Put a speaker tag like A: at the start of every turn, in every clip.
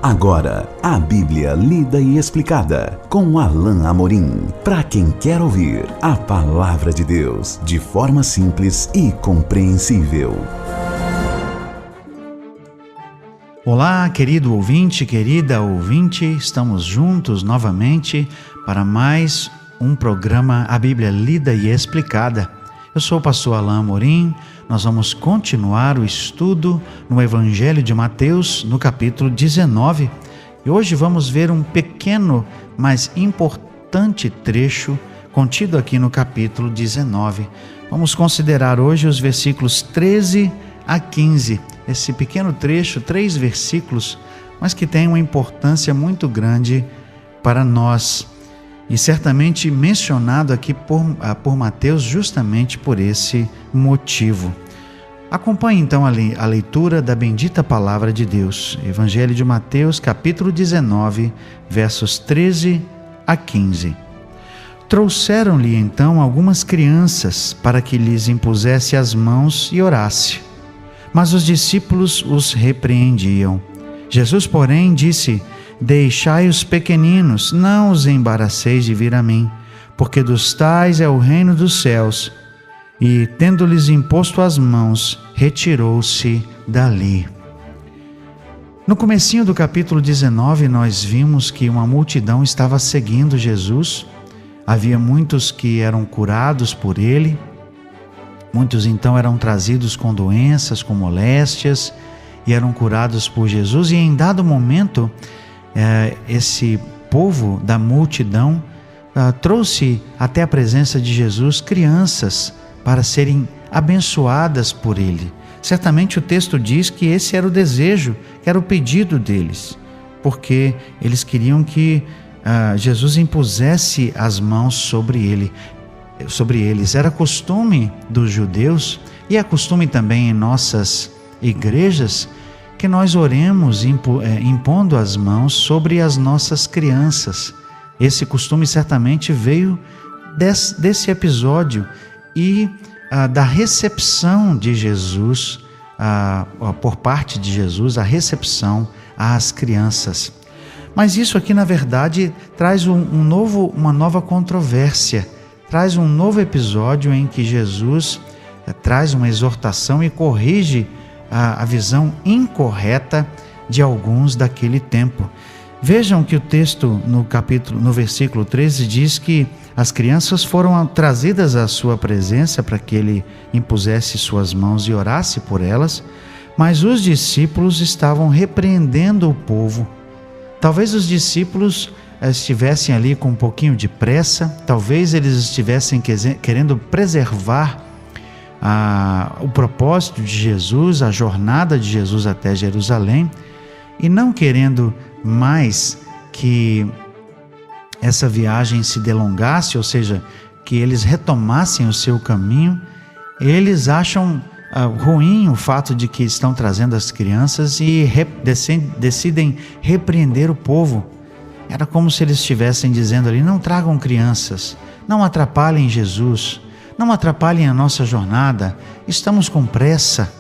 A: Agora, a Bíblia lida e explicada com Alain Amorim. Para quem quer ouvir a Palavra de Deus de forma simples e compreensível.
B: Olá, querido ouvinte, querida ouvinte, estamos juntos novamente para mais um programa A Bíblia Lida e Explicada. Eu sou o pastor Alain Amorim. Nós vamos continuar o estudo no Evangelho de Mateus, no capítulo 19. E hoje vamos ver um pequeno, mas importante trecho contido aqui no capítulo 19. Vamos considerar hoje os versículos 13 a 15. Esse pequeno trecho, 3 versículos, mas que tem uma importância muito grande para nós. E certamente mencionado aqui por Mateus justamente por esse motivo. Acompanhe então a leitura da bendita Palavra de Deus. Evangelho de Mateus, capítulo 19, versos 13 a 15. Trouxeram-lhe então algumas crianças para que lhes impusesse as mãos e orasse. Mas os discípulos os repreendiam. Jesus, porém, disse: Deixai os pequeninos, não os embaraceis de vir a mim, porque dos tais é o reino dos céus. E, tendo-lhes imposto as mãos, retirou-se dali. No comecinho do capítulo 19, nós vimos que uma multidão estava seguindo Jesus. Havia muitos que eram curados por ele. Muitos então eram trazidos com doenças, com moléstias, e eram curados por Jesus. E em dado momento, esse povo da multidão trouxe até a presença de Jesus crianças para serem abençoadas por ele. Certamente o texto diz que esse era o desejo, que era o pedido deles, porque eles queriam que Jesus impusesse as mãos sobre eles. Era costume dos judeus, e é costume também em nossas igrejas, que nós oremos impondo as mãos sobre as nossas crianças. Esse costume certamente veio desse episódio e da recepção de Jesus, por parte de Jesus, a recepção às crianças. Mas isso aqui, na verdade, traz uma nova controvérsia, traz um novo episódio em que Jesus traz uma exortação e corrige a visão incorreta de alguns daquele tempo. Vejam que o texto no versículo 13 diz que as crianças foram trazidas à sua presença para que ele impusesse suas mãos e orasse por elas, mas os discípulos estavam repreendendo o povo. Talvez os discípulos estivessem ali com um pouquinho de pressa, talvez eles estivessem querendo preservar o propósito de Jesus, a jornada de Jesus até Jerusalém, e não querendo mais que essa viagem se delongasse, ou seja, que eles retomassem o seu caminho. Eles acham ruim o fato de que estão trazendo as crianças e decidem repreender o povo. Era como se eles estivessem dizendo ali: não tragam crianças, não atrapalhem Jesus, não atrapalhem a nossa jornada, estamos com pressa.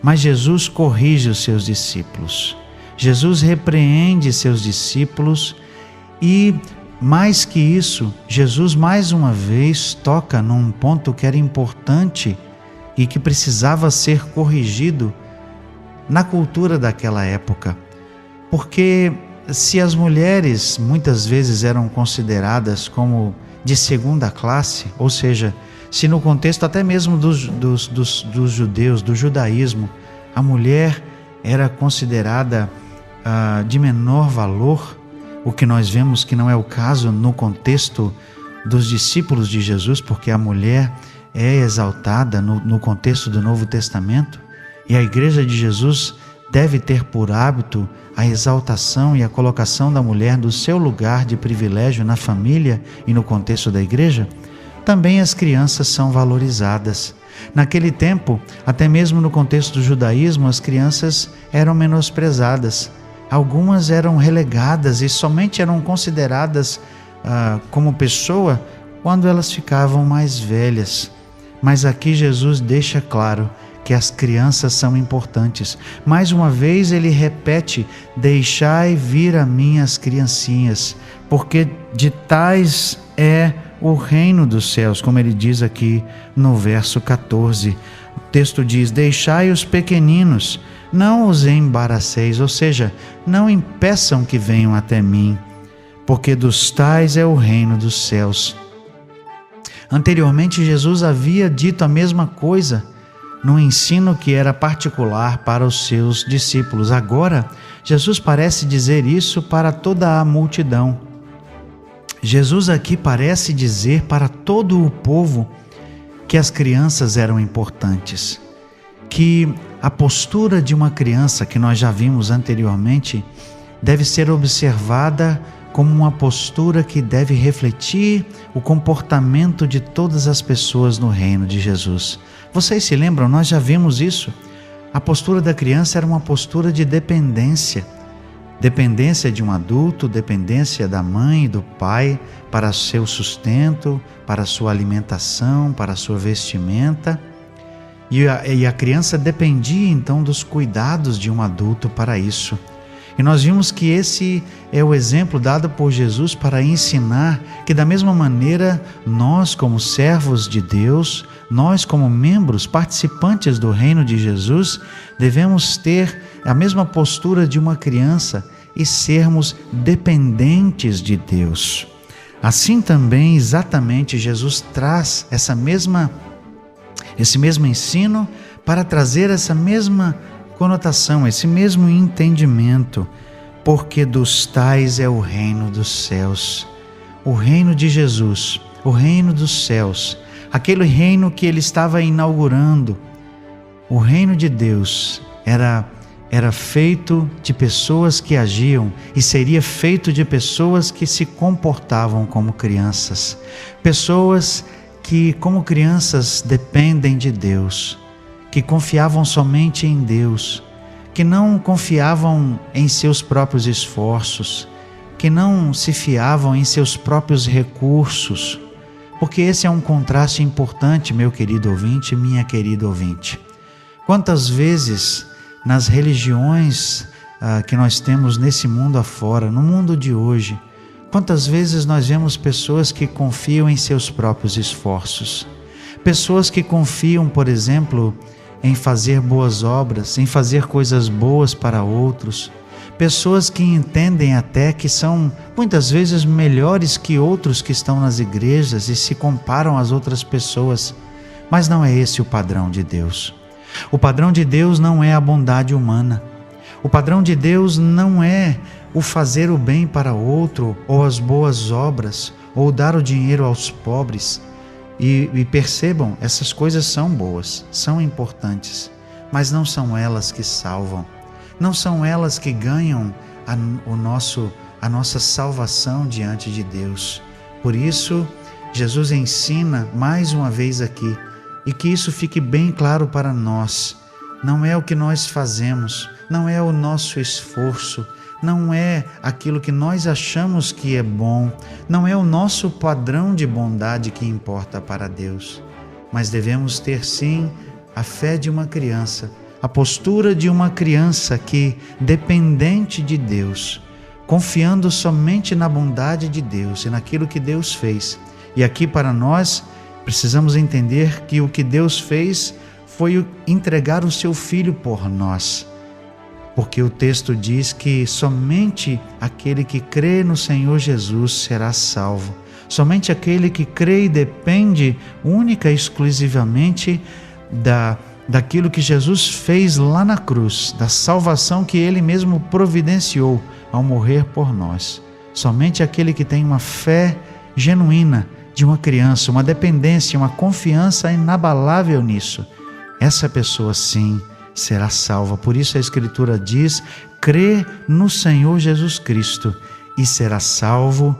B: Mas Jesus corrige os seus discípulos. Jesus repreende seus discípulos e, mais que isso, Jesus mais uma vez toca num ponto que era importante e que precisava ser corrigido na cultura daquela época. Porque se as mulheres muitas vezes eram consideradas como de segunda classe, ou seja, se no contexto até mesmo dos judeus, do judaísmo, a mulher era considerada de menor valor, o que nós vemos que não é o caso no contexto dos discípulos de Jesus, porque a mulher é exaltada no contexto do Novo Testamento, e a igreja de Jesus deve ter por hábito a exaltação e a colocação da mulher do seu lugar de privilégio na família e no contexto da igreja. Também as crianças são valorizadas. Naquele tempo, até mesmo no contexto do judaísmo, as crianças eram menosprezadas. Algumas eram relegadas e somente eram consideradas como pessoa quando elas ficavam mais velhas. Mas aqui Jesus deixa claro que as crianças são importantes. Mais uma vez ele repete: deixai vir a mim as criancinhas, porque de tais é o reino dos céus, como ele diz aqui no verso 14. O texto diz: deixai os pequeninos, não os embaraceis, ou seja, não impeçam que venham até mim, porque dos tais é o reino dos céus. Anteriormente, Jesus havia dito a mesma coisa no ensino que era particular para os seus discípulos. Agora, Jesus parece dizer isso para toda a multidão. Jesus aqui parece dizer para todo o povo que as crianças eram importantes, que a postura de uma criança, que nós já vimos anteriormente, deve ser observada como uma postura que deve refletir o comportamento de todas as pessoas no reino de Jesus. Vocês se lembram? Nós já vimos isso. A postura da criança era uma postura de dependência. Dependência de um adulto, dependência da mãe e do pai para seu sustento, para sua alimentação, para sua vestimenta. E a criança dependia então dos cuidados de um adulto para isso. E nós vimos que esse é o exemplo dado por Jesus para ensinar que, da mesma maneira, nós como servos de Deus, nós como membros, participantes do reino de Jesus, devemos ter a mesma postura de uma criança e sermos dependentes de Deus. Assim também, exatamente, Jesus traz esse mesmo ensino para trazer essa mesma conotação, esse mesmo entendimento, porque dos tais é o reino dos céus. O reino de Jesus, o reino dos céus, aquele reino que ele estava inaugurando. O reino de Deus era feito de pessoas que agiam e seria feito de pessoas que se comportavam como crianças. Pessoas que, como crianças, dependem de Deus, que confiavam somente em Deus, que não confiavam em seus próprios esforços, que não se fiavam em seus próprios recursos, porque esse é um contraste importante, meu querido ouvinte, minha querida ouvinte. Quantas vezes nas religiões que nós temos nesse mundo afora, no mundo de hoje, quantas vezes nós vemos pessoas que confiam em seus próprios esforços, pessoas que confiam, por exemplo, em fazer boas obras, em fazer coisas boas para outros, pessoas que entendem até que são muitas vezes melhores que outros que estão nas igrejas e se comparam às outras pessoas, mas não é esse o padrão de Deus. O padrão de Deus não é a bondade humana. O padrão de Deus não é o fazer o bem para outro, ou as boas obras, ou dar o dinheiro aos pobres. E percebam, essas coisas são boas, são importantes, mas não são elas que salvam. Não são elas que ganham a nossa salvação diante de Deus. Por isso, Jesus ensina mais uma vez aqui, e que isso fique bem claro para nós. Não é o que nós fazemos, não é o nosso esforço, não é aquilo que nós achamos que é bom, não é o nosso padrão de bondade que importa para Deus. Mas devemos ter sim a fé de uma criança, a postura de uma criança que, dependente de Deus, confiando somente na bondade de Deus e naquilo que Deus fez. E aqui para nós, precisamos entender que o que Deus fez foi entregar o seu Filho por nós. Porque o texto diz que somente aquele que crê no Senhor Jesus será salvo. Somente aquele que crê e depende única e exclusivamente daquilo que Jesus fez lá na cruz, da salvação que Ele mesmo providenciou ao morrer por nós. Somente aquele que tem uma fé genuína de uma criança, uma dependência, uma confiança inabalável nisso, essa pessoa sim será salva. Por isso a Escritura diz: crê no Senhor Jesus Cristo e será salvo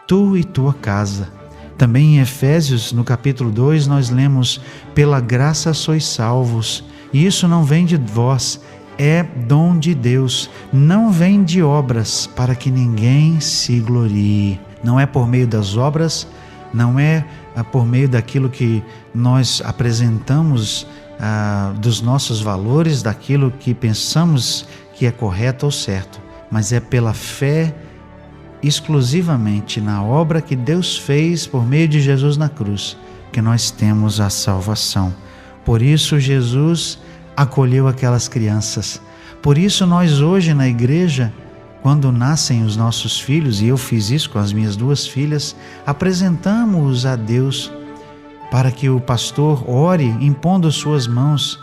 B: tu e tua casa. Também em Efésios, no capítulo 2, nós lemos: pela graça sois salvos, e isso não vem de vós, é dom de Deus, não vem de obras, para que ninguém se glorie. Não é por meio das obras, não é por meio daquilo que nós apresentamos dos nossos valores, daquilo que pensamos que é correto ou certo, mas é pela fé exclusivamente na obra que Deus fez por meio de Jesus na cruz que nós temos a salvação. Por isso Jesus acolheu aquelas crianças. Por isso nós hoje na igreja, quando nascem os nossos filhos, e eu fiz isso com as minhas 2 filhas, apresentamos-os a Deus para que o pastor ore impondo suas mãos,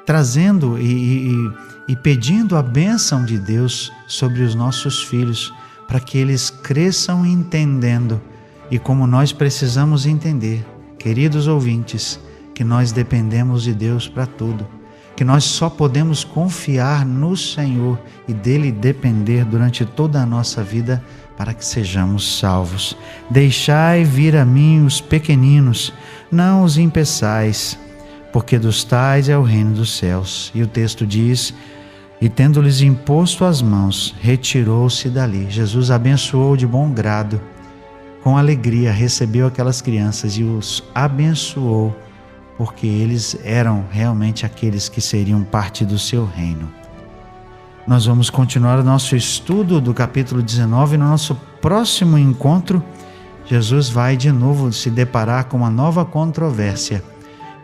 B: trazendo e pedindo a bênção de Deus sobre os nossos filhos, para que eles cresçam entendendo. E como nós precisamos entender, queridos ouvintes, que nós dependemos de Deus para tudo, que nós só podemos confiar no Senhor e dele depender durante toda a nossa vida para que sejamos salvos. Deixai vir a mim os pequeninos, não os impeçais, porque dos tais é o reino dos céus. E o texto diz: e tendo-lhes imposto as mãos, retirou-se dali. Jesus abençoou de bom grado, com alegria recebeu aquelas crianças e os abençoou, porque eles eram realmente aqueles que seriam parte do seu reino. Nós vamos continuar o nosso estudo do capítulo 19. No nosso próximo encontro, Jesus vai de novo se deparar com uma nova controvérsia,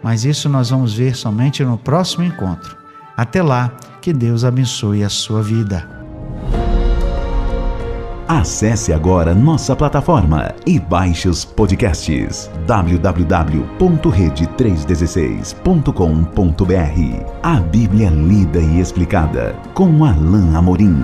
B: mas isso nós vamos ver somente no próximo encontro. Até lá, que Deus abençoe a sua vida.
A: Acesse agora nossa plataforma e baixe os podcasts www.rede316.com.br. A Bíblia lida e explicada com Alain Amorim.